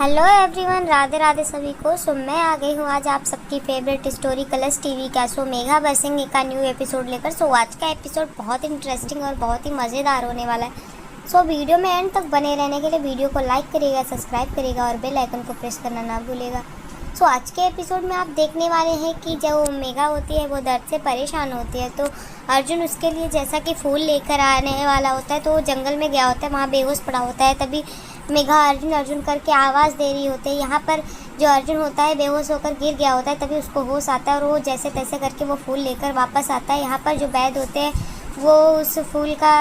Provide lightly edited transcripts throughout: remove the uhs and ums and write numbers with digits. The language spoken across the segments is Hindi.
हेलो एवरीवन, राधे राधे सभी को। सो मैं आ गई हूँ आज आप सबकी फेवरेट स्टोरी कलर्स टीवी का मेघा बरसेंगे का न्यू एपिसोड लेकर। आज का एपिसोड बहुत इंटरेस्टिंग और बहुत ही मज़ेदार होने वाला है। वीडियो में एंड तक बने रहने के लिए वीडियो को लाइक करिएगा, सब्सक्राइब करिएगा और बेल आइकन को प्रेस करना ना भूलिएगा। आज के एपिसोड में आप देखने वाले हैं कि जो मेघा होती है वो दर्द से परेशान होती है, तो अर्जुन उसके लिए जैसा कि फूल लेकर आने वाला होता है तो वो जंगल में गया होता है, वहाँ बेहोश पड़ा होता है। तभी मेघा अर्जुन अर्जुन करके आवाज़ दे रही होती है। यहाँ पर जो अर्जुन होता है बेहोश होकर गिर गया होता है, तभी उसको होश आता है और वो जैसे तैसे करके वो फूल लेकर वापस आता है। यहाँ पर जो वैद्य होते हैं वो उस फूल का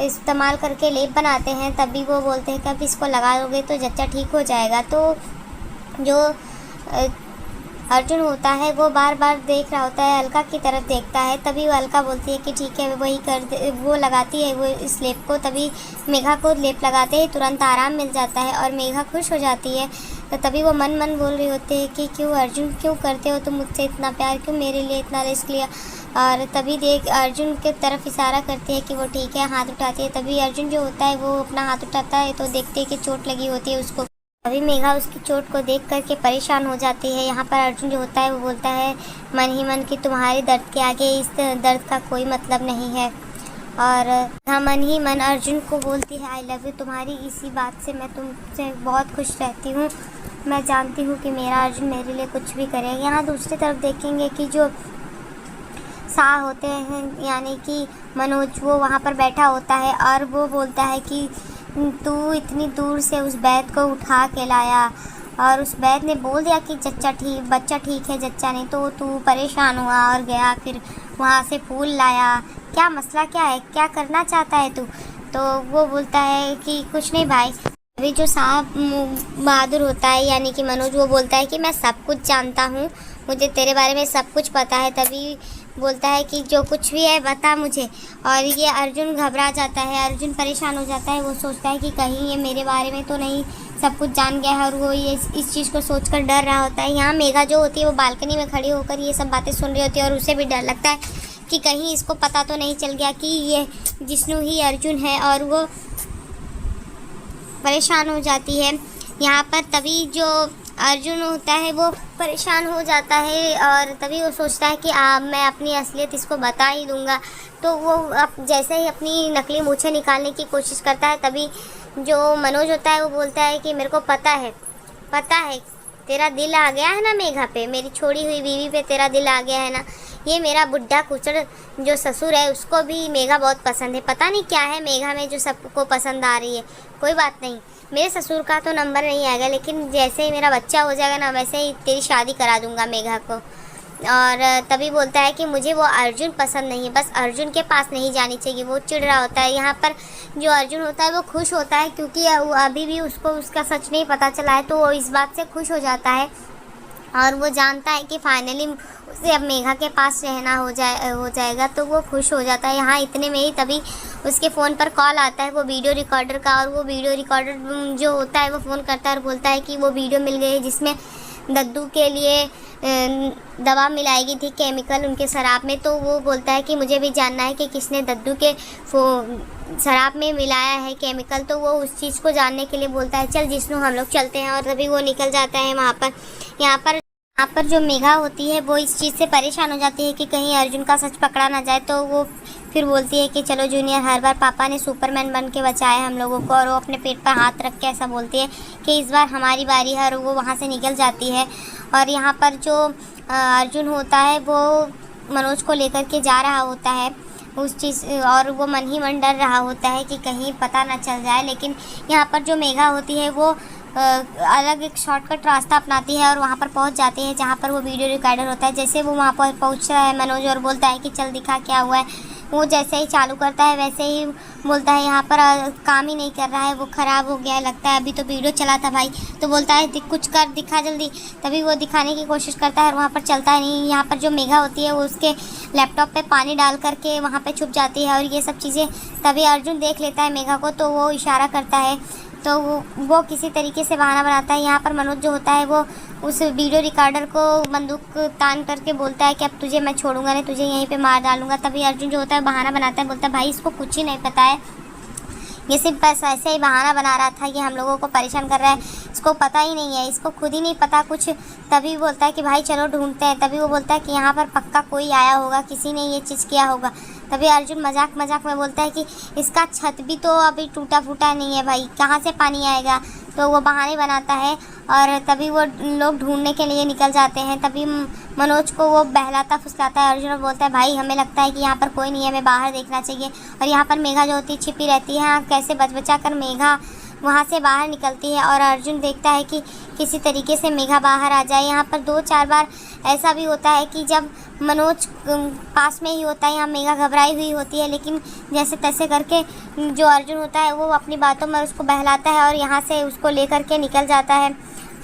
इस्तेमाल करके लेप बनाते हैं। तभी वो बोलते हैं कि अब इसको लगा दोगे तो जच्चा ठीक हो जाएगा। तो जो अर्जुन होता है वो बार बार देख रहा होता है, अलका की तरफ देखता है। तभी वो अलका बोलती है कि ठीक है वही कर दे। वो लगाती है वो इस लेप को। तभी मेघा को लेप लगाते ही तुरंत आराम मिल जाता है और मेघा खुश हो जाती है। तो तभी वो मन मन बोल रही होती है कि क्यों अर्जुन, क्यों करते हो तुम मुझसे इतना प्यार, क्यों मेरे लिए इतना रिस्क लिया। और तभी देख अर्जुन की तरफ इशारा करती है कि वो ठीक है, हाथ उठाती है। तभी अर्जुन जो होता है वो अपना हाथ उठाता है तो देखते हैं कि चोट लगी होती है उसको। अभी मेघा उसकी चोट को देख करके परेशान हो जाती है। यहाँ पर अर्जुन जो होता है वो बोलता है मन ही मन कि तुम्हारे दर्द के आगे इस दर्द का कोई मतलब नहीं है। और हाँ, मन ही मन अर्जुन को बोलती है आई लव यू। तुम्हारी इसी बात से मैं तुमसे बहुत खुश रहती हूँ। मैं जानती हूँ कि मेरा अर्जुन मेरे लिए कुछ भी करेगा। यहाँ दूसरी तरफ देखेंगे कि जो शाह होते हैं यानी कि मनोज, वो वहाँ पर बैठा होता है और वो बोलता है कि तू इतनी दूर से उस वैद्य को उठा के लाया। और उस वैद्य ने बोल दिया कि बच्चा ठीक है, जच्चा नहीं। तो तू परेशान हुआ और गया, फिर वहाँ से फूल लाया। क्या मसला क्या है, क्या करना चाहता है तू? तो वो बोलता है कि कुछ नहीं भाई। अभी जो साहब बहादुर होता है यानी कि मनोज, वो बोलता है कि मैं सब कुछ जानता हूँ, मुझे तेरे बारे में सब कुछ पता है। तभी बोलता है कि जो कुछ भी है बता मुझे। और ये अर्जुन घबरा जाता है, अर्जुन परेशान हो जाता है। वो सोचता है कि कहीं ये मेरे बारे में तो नहीं सब कुछ जान गया है, और वो ये इस चीज़ को सोचकर डर रहा होता है। यहाँ मेघा जो होती है वो बालकनी में खड़ी होकर ये सब बातें सुन रही होती है और उसे भी डर लगता है कि कहीं इसको पता तो नहीं चल गया कि ये जिष्णु ही अर्जुन है, और वो परेशान हो जाती है। यहाँ पर तभी जो अर्जुन होता है वो परेशान हो जाता है और तभी वो सोचता है कि मैं अपनी असलियत इसको बता ही दूंगा। तो वो जैसे ही अपनी नकली मूछें निकालने की कोशिश करता है, तभी जो मनोज होता है वो बोलता है कि मेरे को पता है तेरा दिल आ गया है ना मेघा पे, मेरी छोड़ी हुई बीवी पे तेरा दिल आ गया है ना। ये मेरा बुढ़ा कुचड़ जो ससुर है उसको भी मेघा बहुत पसंद है। पता नहीं क्या है मेघा में जो सबको पसंद आ रही है। कोई बात नहीं, मेरे ससुर का तो नंबर नहीं आएगा, लेकिन जैसे ही मेरा बच्चा हो जाएगा ना वैसे ही तेरी शादी करा दूंगा मेघा को। और तभी बोलता है कि मुझे वो अर्जुन पसंद नहीं है, बस अर्जुन के पास नहीं जानी चाहिए। वो चिढ़ रहा होता है। यहाँ पर जो अर्जुन होता है वो खुश होता है क्योंकि अभी भी उसको उसका सच नहीं पता चला है, तो वो इस बात से खुश हो जाता है। और वो जानता है कि फाइनली उसे अब मेघा के पास रहना हो जाएगा, तो वो खुश हो जाता है। यहाँ इतने में ही तभी उसके फ़ोन पर कॉल आता है वो वीडियो रिकॉर्डर का, और वो वीडियो रिकॉर्डर जो होता है वो फ़ोन करता है और बोलता है कि वो वीडियो मिल गई है जिसमें दद्दू के लिए दवा मिलाई थी, केमिकल उनके शराब में। तो वो बोलता है कि मुझे भी जानना है कि किसने दद्दू के शराब में मिलाया है केमिकल। तो वो उस चीज़ को जानने के लिए बोलता है चल जिष्णु हम लोग चलते हैं। और तभी वो निकल जाता है वहाँ पर। यहाँ पर जो मेघा होती है वो इस चीज़ से परेशान हो जाती है कि कहीं अर्जुन का सच पकड़ा ना जाए। तो वो फिर बोलती है कि चलो जूनियर, हर बार पापा ने सुपरमैन बन के बचाया हम लोगों को। और वो अपने पेट पर हाथ रख के ऐसा बोलती है कि इस बार हमारी बारी है, और वो वहाँ से निकल जाती है। और यहाँ पर जो अर्जुन होता है वो मनोज को लेकर के जा रहा होता है उस चीज़, और वो मन ही मन डर रहा होता है कि कहीं पता ना चल जाए। लेकिन यहाँ पर जो मेघा होती है वो अलग एक शॉर्टकट रास्ता अपनाती है और वहाँ पर पहुँच जाती है जहाँ पर वो वीडियो रिकॉर्डर होता है। जैसे वो वहाँ पर पहुँचता है मनोज और बोलता है कि चल दिखा क्या हुआ है। वो जैसे ही चालू करता है वैसे ही बोलता है यहाँ पर काम ही नहीं कर रहा है, वो ख़राब हो गया है लगता है, अभी तो वीडियो चला था भाई। तो बोलता है कुछ कर दिखा जल्दी। तभी वो दिखाने की कोशिश करता है और वहाँ पर चलता है नहीं। यहाँ पर जो मेघा होती है वो उसके लैपटॉप पे पानी डाल करके वहाँ पे छुप जाती है और ये सब चीज़ें। तभी अर्जुन देख लेता है मेघा को, तो वो इशारा करता है, तो वो किसी तरीके से बहाना बनाता है। यहाँ पर मनोज जो होता है वो उस वीडियो रिकॉर्डर को बंदूक तान करके बोलता है कि अब तुझे मैं छोड़ूंगा नहीं, तुझे यहीं पे मार डालूंगा। तभी अर्जुन जो होता है बहाना बनाता है, बोलता है भाई इसको कुछ ही नहीं पता है, ये सिर्फ बस ऐसे ही बहाना बना रहा था कि हम लोगों को परेशान कर रहा है, इसको पता ही नहीं है, इसको खुद ही नहीं पता कुछ। तभी बोलता है कि भाई चलो ढूंढते हैं। तभी वो बोलता है कि यहाँ पर पक्का कोई आया होगा, किसी ने ये चीज़ किया होगा। तभी अर्जुन मजाक मजाक में बोलता है कि इसका छत भी तो अभी टूटा फूटा नहीं है भाई, कहाँ से पानी आएगा। तो वो बहाने बनाता है और तभी वो लोग ढूंढने के लिए निकल जाते हैं। तभी मनोज को वो बहलाता फुसलाता है अर्जुन और बोलता है भाई हमें लगता है कि यहाँ पर कोई नहीं है, हमें बाहर देखना चाहिए। और यहाँ पर मेघा जो होती छिपी रहती है, कैसे बच बचा कर मेघा वहाँ से बाहर निकलती है और अर्जुन देखता है कि किसी तरीके से मेघा बाहर आ जाए। यहाँ पर 2-4 बार ऐसा भी होता है कि जब मनोज पास में ही होता है, यहाँ मेघा घबराई हुई होती है, लेकिन जैसे तैसे करके जो अर्जुन होता है वो अपनी बातों में उसको बहलाता है और यहाँ से उसको लेकर के निकल जाता है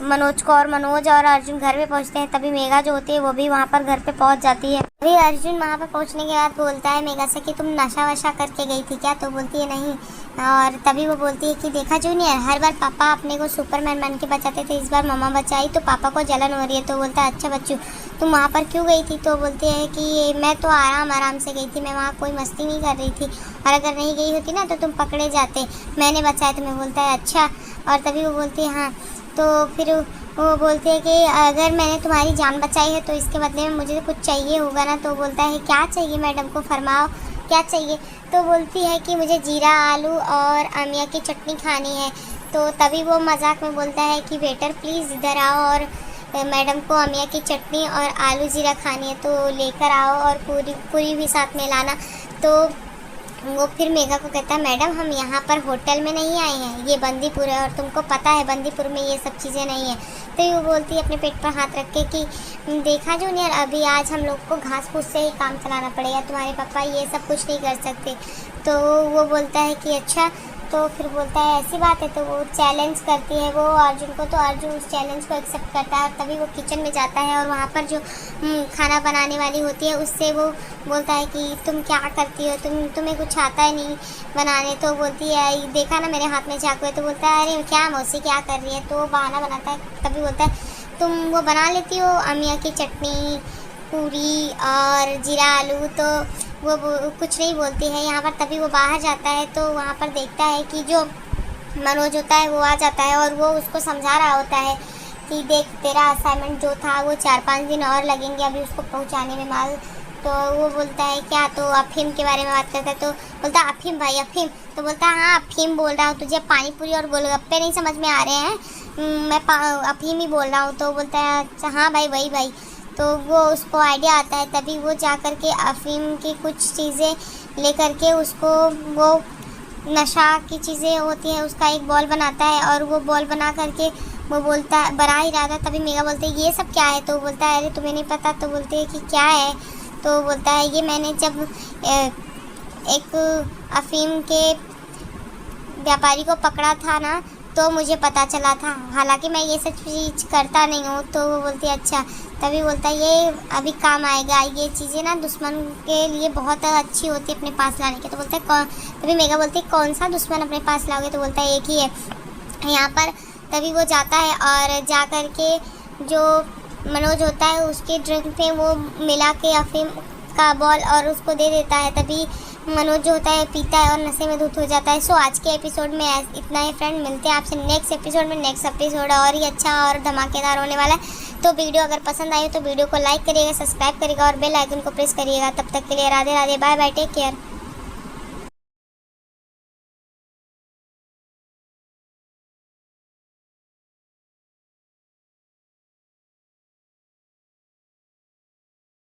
मनोज को। और मनोज और अर्जुन घर पे पहुँचते हैं। तभी मेघा जो होती है वो भी वहाँ पर घर पे पहुँच जाती है। तभी अर्जुन वहाँ पर पहुँचने के बाद बोलता है मेघा से कि तुम नशा वशा करके गई थी क्या। तो बोलती है नहीं। और तभी वो बोलती है कि देखा जूनियर, हर बार पापा अपने को सुपरमैन बन के बचाते थे, इस बार मम्मा बचाई तो पापा को जलन हो रही है। तो बोलता है अच्छा बच्चू तुम वहाँ पर क्यों गई थी। तो बोलती है कि मैं तो आराम से गई थी, मैं वहाँ कोई मस्ती नहीं कर रही थी, और अगर नहीं गई होती ना तो तुम पकड़े जाते, मैंने बचाया तुम्हें। बोलता है अच्छा। और तभी वो बोलती है हाँ। तो फिर वो बोलती है कि अगर मैंने तुम्हारी जान बचाई है तो इसके बदले में मुझे कुछ चाहिए होगा ना। तो बोलता है क्या चाहिए मैडम को, फरमाओ क्या चाहिए। तो बोलती है कि मुझे जीरा आलू और अमिया की चटनी खानी है। तो तभी वो मजाक में बोलता है कि वेटर प्लीज़ इधर आओ और मैडम को अमिया की चटनी और आलू जीरा खानी है तो लेकर आओ, और पूरी भी साथ में लाना। तो वो फिर मेघा को कहता है मैडम हम यहाँ पर होटल में नहीं आए हैं, ये बंदीपुर है और तुमको पता है बंदीपुर में ये सब चीज़ें नहीं है। तो वो बोलती है अपने पेट पर हाथ रख के कि देखा जूनियर, अभी आज हम लोग को घास फूस से ही काम चलाना पड़ेगा, तुम्हारे पापा ये सब कुछ नहीं कर सकते। तो वो बोलता है कि अच्छा। तो फिर बोलता है ऐसी बात है। तो वो चैलेंज करती है वो अर्जुन को। तो अर्जुन उस चैलेंज को एक्सेप्ट करता है और तभी वो किचन में जाता है और वहाँ पर जो खाना बनाने वाली होती है उससे वो बोलता है कि तुम क्या करती हो, तुम्हें कुछ आता है नहीं बनाने। तो बोलती है देखा ना मेरे हाथ में चाकू है। तो बोलता है अरे क्या मौसी क्या कर रही है। तो वो बहाना बनाता है। तभी बोलता है तुम वो बना लेती हो अमिया की चटनी, पूरी और जीरा आलू। तो वो कुछ नहीं बोलती है यहाँ पर। तभी वो बाहर जाता है तो वहाँ पर देखता है कि जो मनोज होता है वो आ जाता है और वो उसको समझा रहा होता है कि देख तेरा असाइनमेंट जो था वो 4-5 दिन और लगेंगे अभी उसको पहुँचाने में माल। तो वो बोलता है क्या। तो अफीम के बारे में बात करता है। तो बोलता है अफीम भाई अफीम। तो बोलता है हाँ अफीम बोल रहा हूँ, तुझे पानी पूरी और गोलगप्पे नहीं समझ में आ रहे हैं, मैं अफीम ही बोल रहा हूँ। तो बोलता है अच्छा हाँ भाई वही भाई। तो वो उसको आइडिया आता है। तभी वो जा कर के अफीम की कुछ चीज़ें ले कर के उसको वो नशा की चीज़ें होती हैं उसका एक बॉल बनाता है और वो बॉल बना करके वो बना ही रहा था। तभी मेघा बोलते है ये सब क्या है। तो बोलता है अरे तुम्हें नहीं पता। तो बोलते हैं कि क्या है। तो बोलता है ये मैंने जब एक अफीम के व्यापारी को पकड़ा था ना तो मुझे पता चला था, हालांकि मैं ये सब चीज़ करता नहीं हूँ। तो वो बोलती है अच्छा। तभी बोलता है ये अभी काम आएगा, ये चीज़ें ना दुश्मन के लिए बहुत अच्छी होती है अपने पास लाने के। तो बोलता है कौन। तभी मेघा बोलती है कौन सा दुश्मन अपने पास लाओगे। तो बोलता है एक ही है यहाँ पर। तभी वो जाता है और जा कर के जो मनोज होता है उसके ड्रिंक पे वो मिला के अफीम का बॉल और उसको दे देता है। तभी मनोज जो होता है पीता है और नशे में धुत हो जाता है। सो आज के एपिसोड में इतना ही फ्रेंड, मिलते हैं आपसे नेक्स्ट एपिसोड में। नेक्स्ट एपिसोड और ही अच्छा और धमाकेदार होने वाला है। तो वीडियो अगर पसंद आई हो तो वीडियो को लाइक करिएगा, सब्सक्राइब करिएगा और बेल आइकन को प्रेस करिएगा। तब तक के लिए Radhe Radhe, bye bye, take care.